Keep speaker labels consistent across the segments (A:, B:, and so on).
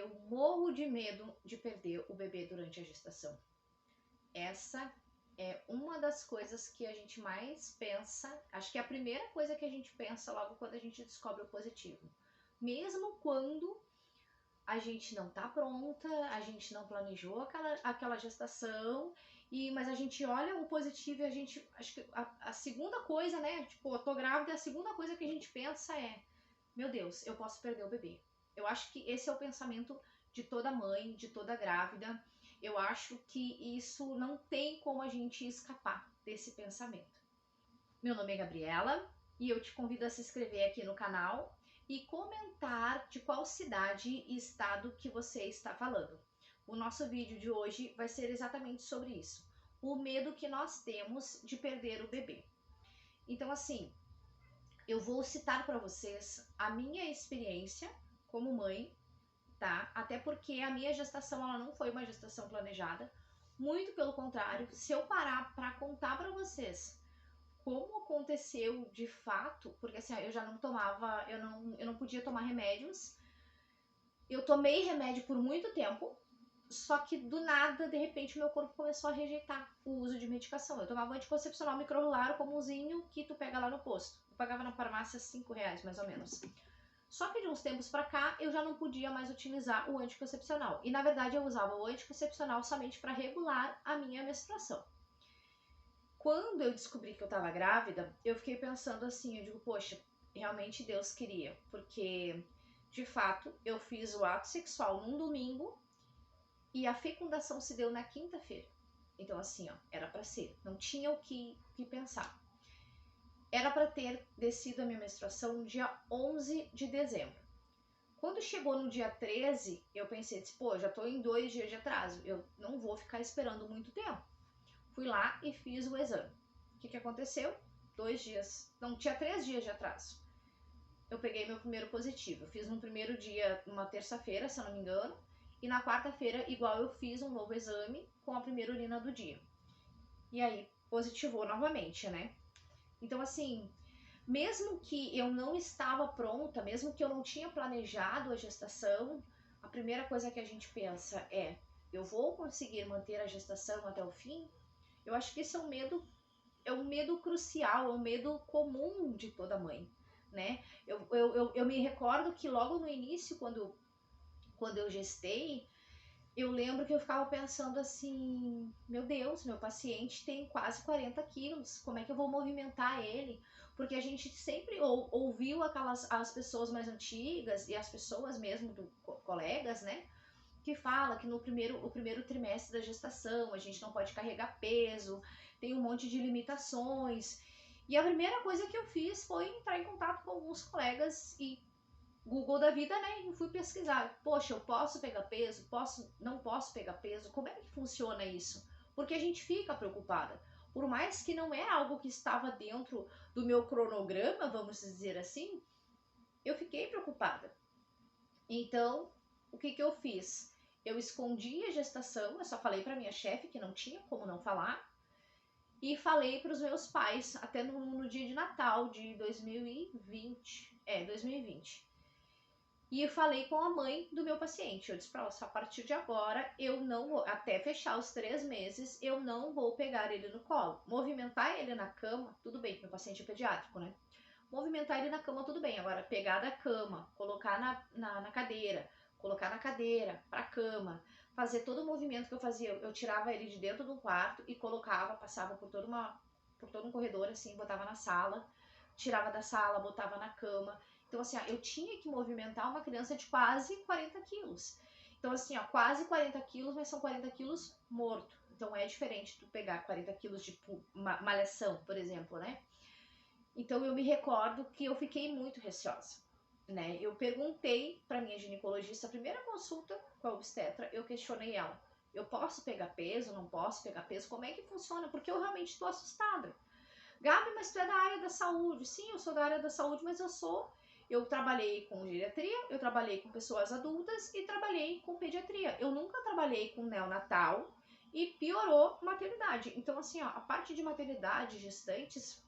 A: eu morro de medo de perder o bebê durante a gestação. Essa é uma das coisas que a gente mais pensa, acho que é a primeira coisa que a gente pensa logo quando a gente descobre o positivo. Mesmo quando a gente não tá pronta, a gente não planejou aquela gestação, mas a gente olha o positivo e a gente, acho que a segunda coisa, né, tipo, eu tô grávida, a segunda coisa que a gente pensa é, meu Deus, eu posso perder o bebê. Eu acho que esse é o pensamento de toda mãe, de toda grávida. Eu acho que isso não tem como a gente escapar desse pensamento. Meu nome é Gabriela e eu te convido a se inscrever aqui no canal e comentar de qual cidade e estado que você está falando. O nosso vídeo de hoje vai ser exatamente sobre isso, o medo que nós temos de perder o bebê. Então, assim, eu vou citar para vocês a minha experiência como mãe, tá? Até porque a minha gestação ela não foi uma gestação planejada, muito pelo contrário. Se eu parar para contar para vocês como aconteceu de fato, porque assim, eu já não tomava, eu não podia tomar remédios. Eu tomei remédio por muito tempo, só que do nada, de repente, meu corpo começou a rejeitar o uso de medicação. Eu tomava anticoncepcional microrular comumzinho que tu pega lá no posto. Eu pagava na farmácia R$5, mais ou menos. Só que de uns tempos pra cá, eu já não podia mais utilizar o anticoncepcional. E na verdade, eu usava o anticoncepcional somente para regular a minha menstruação. Quando eu descobri que eu tava grávida, eu fiquei pensando assim, eu digo, poxa, realmente Deus queria, porque de fato eu fiz o ato sexual num domingo e a fecundação se deu na quinta-feira. Então assim, ó, era para ser, não tinha o que pensar. Era para ter descido a minha menstruação no dia 11 de dezembro. Quando chegou no dia 13, eu pensei, pô, já tô em 2 dias de atraso, eu não vou ficar esperando muito tempo. Fui lá e fiz o exame. O que aconteceu? 2 dias, não, tinha 3 dias de atraso. Eu peguei meu primeiro positivo. Eu fiz no primeiro dia, uma terça-feira, se eu não me engano, e na quarta-feira, igual, eu fiz um novo exame com a primeira urina do dia. E aí, positivou novamente, né? Então, assim, mesmo que eu não estava pronta, mesmo que eu não tinha planejado a gestação, a primeira coisa que a gente pensa é, eu vou conseguir manter a gestação até o fim? Eu acho que esse é um medo crucial, é um medo comum de toda mãe, né? Eu me recordo que logo no início, quando eu gestei, eu lembro que eu ficava pensando assim, meu Deus, meu paciente tem quase 40 quilos, como é que eu vou movimentar ele? Porque a gente sempre ouviu as pessoas mais antigas e as pessoas mesmo, colegas, né? Que fala que no o primeiro trimestre da gestação a gente não pode carregar peso, tem um monte de limitações. E a primeira coisa que eu fiz foi entrar em contato com alguns colegas e Google da vida, né? E fui pesquisar. Poxa, eu posso pegar peso? Não posso pegar peso? Como é que funciona isso? Porque a gente fica preocupada. Por mais que não é algo que estava dentro do meu cronograma, vamos dizer assim, eu fiquei preocupada. Então, o que eu fiz? Eu escondi a gestação, eu só falei para minha chefe que não tinha como não falar, e falei para os meus pais até no dia de Natal de 2020. 2020. E eu falei com a mãe do meu paciente. Eu disse para ela, a partir de agora, eu não vou, até fechar os 3 meses, eu não vou pegar ele no colo. Movimentar ele na cama, tudo bem, meu paciente é pediátrico, né? Movimentar ele na cama, tudo bem. Agora, pegar da cama, colocar na cadeira, colocar na cadeira, pra cama, fazer todo o movimento que eu fazia. Eu tirava ele de dentro do quarto e colocava, passava por todo um corredor, assim, botava na sala, tirava da sala, botava na cama. Então, assim, ó, eu tinha que movimentar uma criança de quase 40 quilos. Então, assim, ó, quase 40 quilos, mas são 40 quilos morto. Então, é diferente tu pegar 40 quilos de malhação, por exemplo, né? Então, eu me recordo que eu fiquei muito receosa, né? Eu perguntei para minha ginecologista, a primeira consulta com a obstetra, eu questionei ela. Eu posso pegar peso, não posso pegar peso? Como é que funciona? Porque eu realmente estou assustada. Gabi, mas tu é da área da saúde. Sim, eu sou da área da saúde, mas eu trabalhei com geriatria, eu trabalhei com pessoas adultas e trabalhei com pediatria. Eu nunca trabalhei com neonatal e piorou maternidade. Então, assim, ó, a parte de maternidade, gestantes,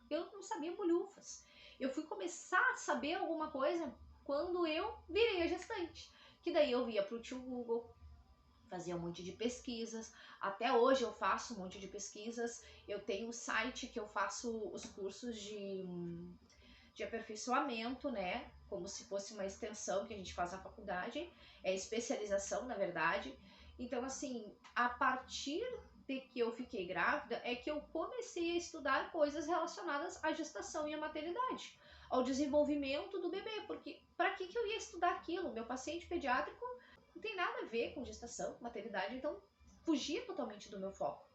A: eu não sabia bolhufas. Eu fui começar a saber alguma coisa quando eu virei a gestante. que daí eu via pro tio Google, fazia um monte de pesquisas. Até hoje eu faço um monte de pesquisas. Eu tenho um site que eu faço os cursos de aperfeiçoamento, né? Como se fosse uma extensão que a gente faz na faculdade. É especialização, na verdade. Então, assim, a partir de que eu fiquei grávida, é que eu comecei a estudar coisas relacionadas à gestação e à maternidade, ao desenvolvimento do bebê, porque para que eu ia estudar aquilo? Meu paciente pediátrico não tem nada a ver com gestação, maternidade, então fugia totalmente do meu foco.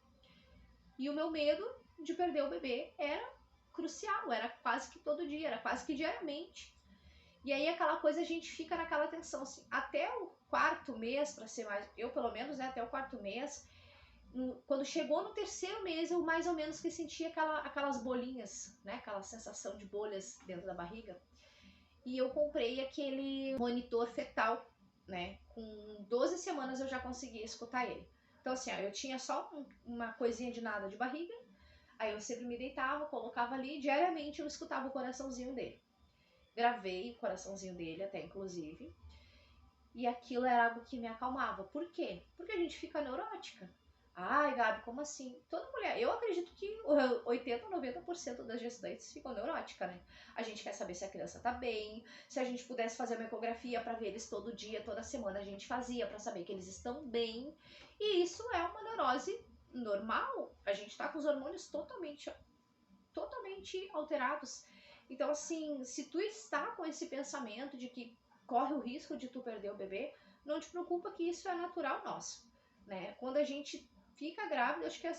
A: E o meu medo de perder o bebê era crucial, era quase que todo dia, era quase que diariamente. E aí aquela coisa a gente fica naquela tensão, assim, até o quarto mês, para ser mais, eu pelo menos, né, até o quarto mês, quando chegou no terceiro mês, eu mais ou menos que sentia aquelas bolinhas, né, aquela sensação de bolhas dentro da barriga. E eu comprei aquele monitor fetal, né, com 12 semanas eu já conseguia escutar ele. Então assim, ó, eu tinha só uma coisinha de nada de barriga, aí eu sempre me deitava, colocava ali, diariamente eu escutava o coraçãozinho dele. Gravei o coraçãozinho dele até, inclusive. E aquilo era algo que me acalmava. Por quê? Porque a gente fica neurótica. Ai, Gabi, como assim? Toda mulher, eu acredito que 80, 90% das gestantes ficam neuróticas, né? A gente quer saber se a criança tá bem, se a gente pudesse fazer uma ecografia para ver eles todo dia, toda semana a gente fazia para saber que eles estão bem. E isso é uma neurose normal. A gente tá com os hormônios totalmente alterados. Então, assim, se tu está com esse pensamento de que corre o risco de tu perder o bebê, não te preocupa que isso é natural nosso, né? Quando a gente fica grávida, acho que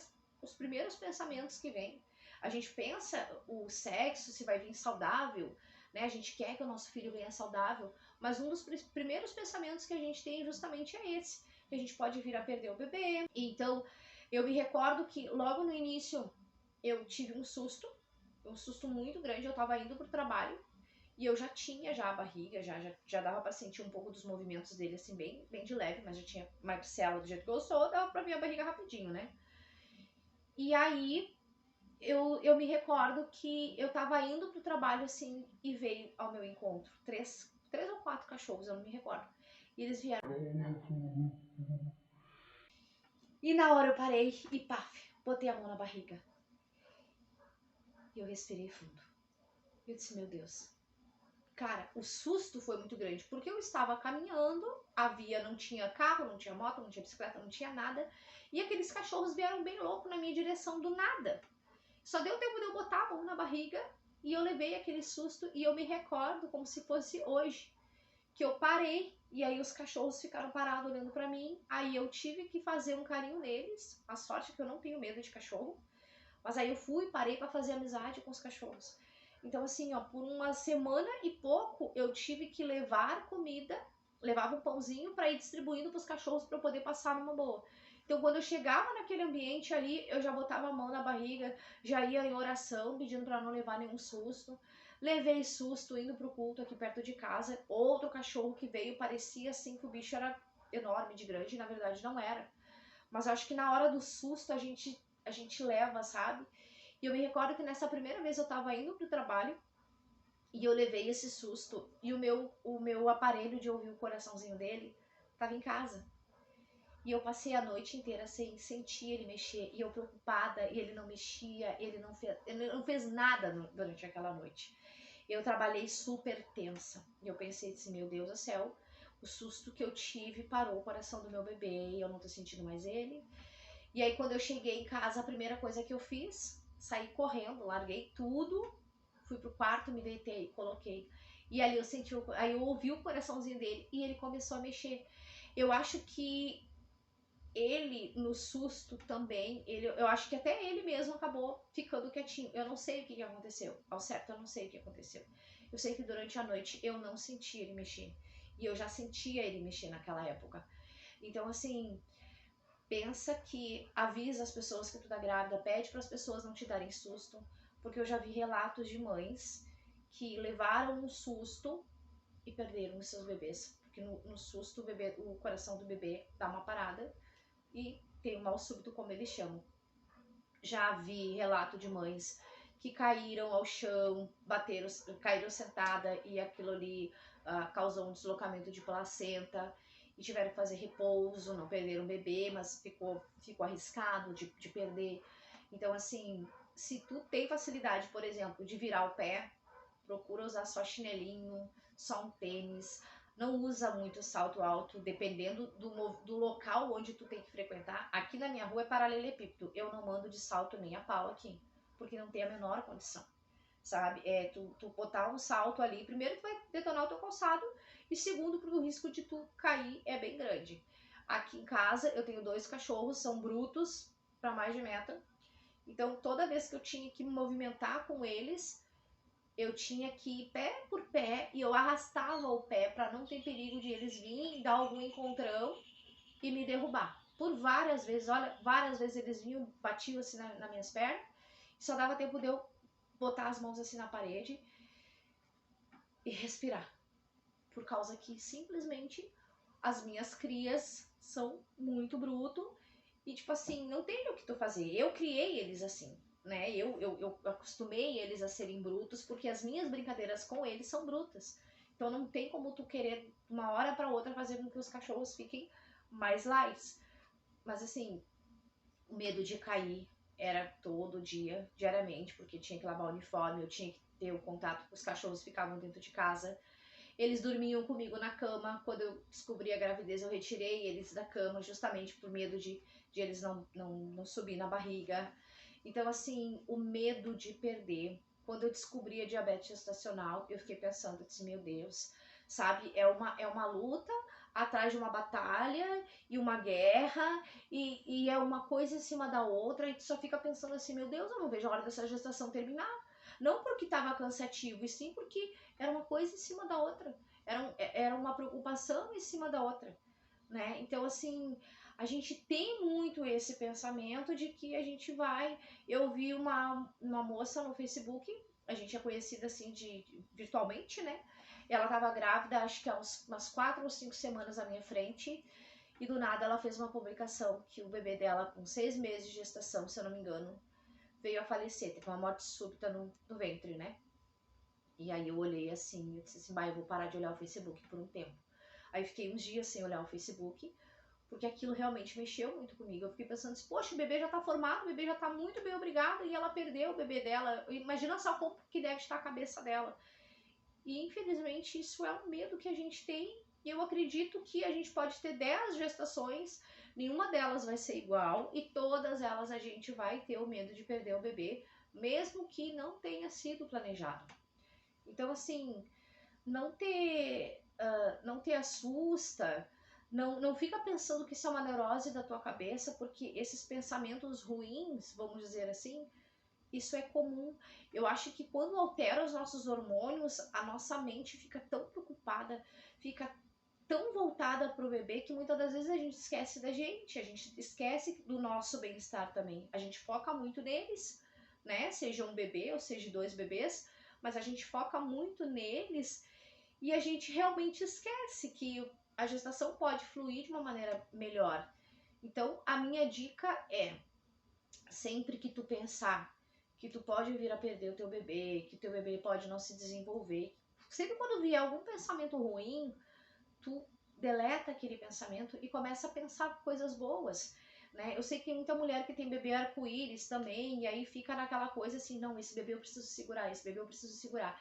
A: os primeiros pensamentos que vêm, a gente pensa o sexo, se vai vir saudável, né? A gente quer que o nosso filho venha saudável, mas um dos primeiros pensamentos que a gente tem justamente é esse, que a gente pode vir a perder o bebê. Então, eu me recordo que logo no início eu tive um susto muito grande. Eu tava indo pro trabalho e eu já tinha a barriga, já dava pra sentir um pouco dos movimentos dele, assim, bem de leve, mas já tinha magricela do jeito que eu sou, dava pra ver a barriga rapidinho, né? E aí eu me recordo que eu tava indo pro trabalho, assim, e veio ao meu encontro três ou quatro cachorros, eu não me recordo. E eles vieram. E na hora eu parei e paf, botei a mão na barriga. E eu respirei fundo. Eu disse, meu Deus. Cara, o susto foi muito grande, porque eu estava caminhando, a via não tinha carro, não tinha moto, não tinha bicicleta, não tinha nada, e aqueles cachorros vieram bem louco na minha direção do nada. Só deu tempo de eu botar a mão na barriga e eu levei aquele susto e eu me recordo como se fosse hoje, que eu parei e aí os cachorros ficaram parados olhando pra mim, aí eu tive que fazer um carinho neles, a sorte é que eu não tenho medo de cachorro, mas aí eu fui, parei pra fazer amizade com os cachorros. Então, assim, ó, por uma semana e pouco eu tive que levar comida, levava um pãozinho para ir distribuindo pros cachorros para eu poder passar numa boa. Então, quando eu chegava naquele ambiente ali, eu já botava a mão na barriga, já ia em oração, pedindo para não levar nenhum susto. Levei susto indo pro culto aqui perto de casa. Outro cachorro que veio, parecia assim que o bicho era enorme, de grande, e na verdade não era. Mas eu acho que na hora do susto a gente leva, sabe? E eu me recordo que nessa primeira vez eu tava indo pro trabalho e eu levei esse susto e o meu aparelho de ouvir o coraçãozinho dele tava em casa. E eu passei a noite inteira sem sentir ele mexer e eu preocupada e ele não mexia, ele não fez nada durante aquela noite. Eu trabalhei super tensa e eu pensei assim, meu Deus do céu, o susto que eu tive parou o coração do meu bebê e eu não tô sentindo mais ele. E aí quando eu cheguei em casa, a primeira coisa que eu fiz, saí correndo, larguei tudo, fui pro quarto, me deitei, coloquei. E ali aí eu ouvi o coraçãozinho dele e ele começou a mexer. Eu acho que ele, no susto também, eu acho que até ele mesmo acabou ficando quietinho. Eu não sei o que aconteceu. Ao certo, eu não sei o que aconteceu. Eu sei que durante a noite eu não senti ele mexer. E eu já sentia ele mexer naquela época. Então, assim, pensa que avisa as pessoas que tu tá grávida, pede para as pessoas não te darem susto, porque eu já vi relatos de mães que levaram um susto e perderam os seus bebês, porque no susto o coração do bebê dá uma parada e tem um mal súbito, como eles chamam. Já vi relato de mães que caíram ao chão, caíram sentada e aquilo ali causou um deslocamento de placenta. e tiveram que fazer repouso, não perderam o bebê, mas ficou arriscado de perder. Então, assim, se tu tem facilidade, por exemplo, de virar o pé, procura usar só chinelinho, só um tênis. Não usa muito salto alto, dependendo do local onde tu tem que frequentar. Aqui na minha rua é paralelepípedo. Eu não mando de salto nem a pau aqui, porque não tem a menor condição, sabe? Tu botar um salto ali, primeiro tu vai detonar o teu calçado, e segundo, pro risco de tu cair é bem grande. Aqui em casa eu tenho 2 cachorros, são brutos para mais de meta. Então toda vez que eu tinha que me movimentar com eles, eu tinha que ir pé por pé e eu arrastava o pé para não ter perigo de eles virem dar algum encontrão e me derrubar. Por várias vezes, olha, várias vezes eles vinham, batiam assim nas minhas pernas, e só dava tempo de eu botar as mãos assim na parede e respirar. Por causa que simplesmente as minhas crias são muito bruto e tipo assim, não tem o que tu fazer. Eu criei eles assim, né? Eu acostumei eles a serem brutos porque as minhas brincadeiras com eles são brutas. Então não tem como tu querer uma hora para outra fazer com que os cachorros fiquem mais light. Mas assim, o medo de cair era todo dia, diariamente, porque tinha que lavar o uniforme, eu tinha que ter o contato com os cachorros, ficavam dentro de casa. Eles dormiam comigo na cama. Quando eu descobri a gravidez, eu retirei eles da cama, justamente por medo de eles não subir na barriga. Então, assim, o medo de perder. Quando eu descobri a diabetes gestacional, eu fiquei pensando, eu disse, meu Deus, sabe? É uma luta atrás de uma batalha e uma guerra, e é uma coisa em cima da outra, e tu só fica pensando assim, meu Deus, eu não vejo a hora dessa gestação terminar. Não porque estava cansativo, e sim porque era uma coisa em cima da outra. Era uma preocupação em cima da outra, né? Então, assim, a gente tem muito esse pensamento de que a gente vai... Eu vi uma moça no Facebook, a gente é conhecida assim virtualmente, né? Ela estava grávida, acho que há umas 4 ou 5 semanas à minha frente, e do nada ela fez uma publicação que o bebê dela, com 6 meses de gestação, se eu não me engano, veio a falecer, teve uma morte súbita no ventre, né? E aí eu olhei assim, eu disse assim, eu vou parar de olhar o Facebook por um tempo. Aí fiquei uns dias sem olhar o Facebook, porque aquilo realmente mexeu muito comigo. Eu fiquei pensando assim, poxa, o bebê já tá formado, o bebê já tá muito bem obrigado, e ela perdeu o bebê dela. Imagina só como que deve estar a cabeça dela. E infelizmente isso é um medo que a gente tem, e eu acredito que a gente pode ter 10 gestações, nenhuma delas vai ser igual, e todas elas a gente vai ter o medo de perder o bebê, mesmo que não tenha sido planejado. Então, assim, não te assusta, não fica pensando que isso é uma neurose da tua cabeça, porque esses pensamentos ruins, vamos dizer assim, isso é comum. Eu acho que quando altera os nossos hormônios, a nossa mente fica tão preocupada, fica tão voltada para o bebê, que muitas das vezes a gente esquece da gente, a gente esquece do nosso bem-estar também. A gente foca muito neles, né? Seja um bebê ou seja 2 bebês, mas a gente foca muito neles e a gente realmente esquece que a gestação pode fluir de uma maneira melhor. Então, a minha dica é, sempre que tu pensar que tu pode vir a perder o teu bebê, que o teu bebê pode não se desenvolver, sempre quando vier algum pensamento ruim, tu deleta aquele pensamento e começa a pensar coisas boas, né? Eu sei que tem muita mulher que tem bebê arco-íris também, e aí fica naquela coisa assim, não, esse bebê eu preciso segurar, esse bebê eu preciso segurar.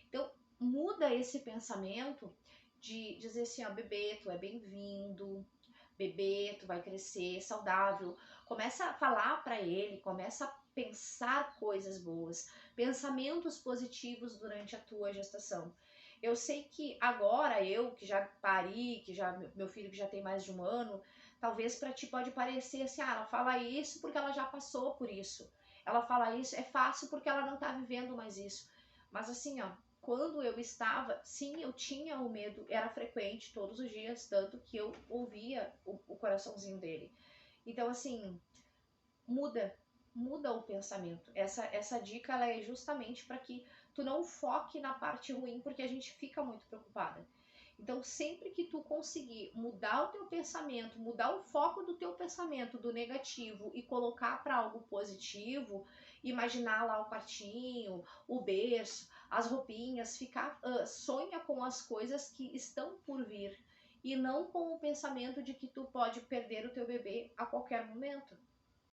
A: Então, muda esse pensamento de dizer assim, ó, bebê, tu é bem-vindo, bebê, tu vai crescer saudável. Começa a falar para ele, começa a pensar coisas boas, pensamentos positivos durante a tua gestação. Eu sei que agora eu que já pari, que já meu filho que já tem mais de 1 ano, talvez para ti pode parecer assim, ela fala isso porque ela já passou por isso. Ela fala isso, é fácil porque ela não tá vivendo mais isso. Mas assim, ó, quando eu estava, sim, eu tinha o medo, era frequente todos os dias, tanto que eu ouvia o coraçãozinho dele. Então, assim, muda, muda o pensamento. Essa dica ela é justamente para que tu não foque na parte ruim, porque a gente fica muito preocupada. Então, sempre que tu conseguir mudar o teu pensamento, mudar o foco do teu pensamento do negativo e colocar para algo positivo, imaginar lá o quartinho, o berço, as roupinhas, sonha com as coisas que estão por vir. e não com o pensamento de que tu pode perder o teu bebê a qualquer momento.